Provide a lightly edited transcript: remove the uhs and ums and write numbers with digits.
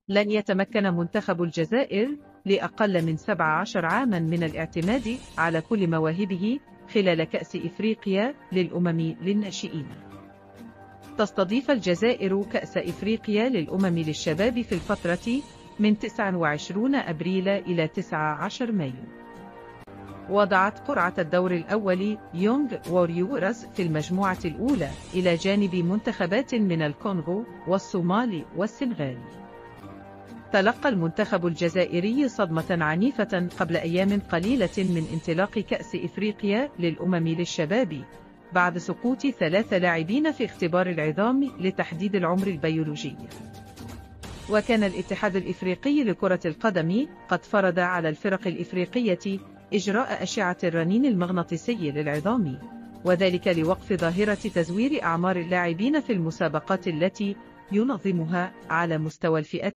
لن يتمكن منتخب الجزائر لأقل من 17 عاماً من الاعتماد على كل مواهبه خلال كأس إفريقيا للأمم للناشئين. تستضيف الجزائر كأس إفريقيا للأمم للشباب في الفترة من 29 أبريل إلى 19 مايو. وضعت قرعة الدور الأول يونغ ووريورز في المجموعة الأولى إلى جانب منتخبات من الكونغو والصومال والسنغال. تلقى المنتخب الجزائري صدمة عنيفة قبل أيام قليلة من انطلاق كأس إفريقيا للأمم للشباب بعد سقوط 3 لاعبين في اختبار العظام لتحديد العمر البيولوجي. وكان الاتحاد الإفريقي لكرة القدم قد فرض على الفرق الإفريقية إجراء أشعة الرنين المغناطيسي للعظام، وذلك لوقف ظاهرة تزوير أعمار اللاعبين في المسابقات التي ينظمها على مستوى الفئة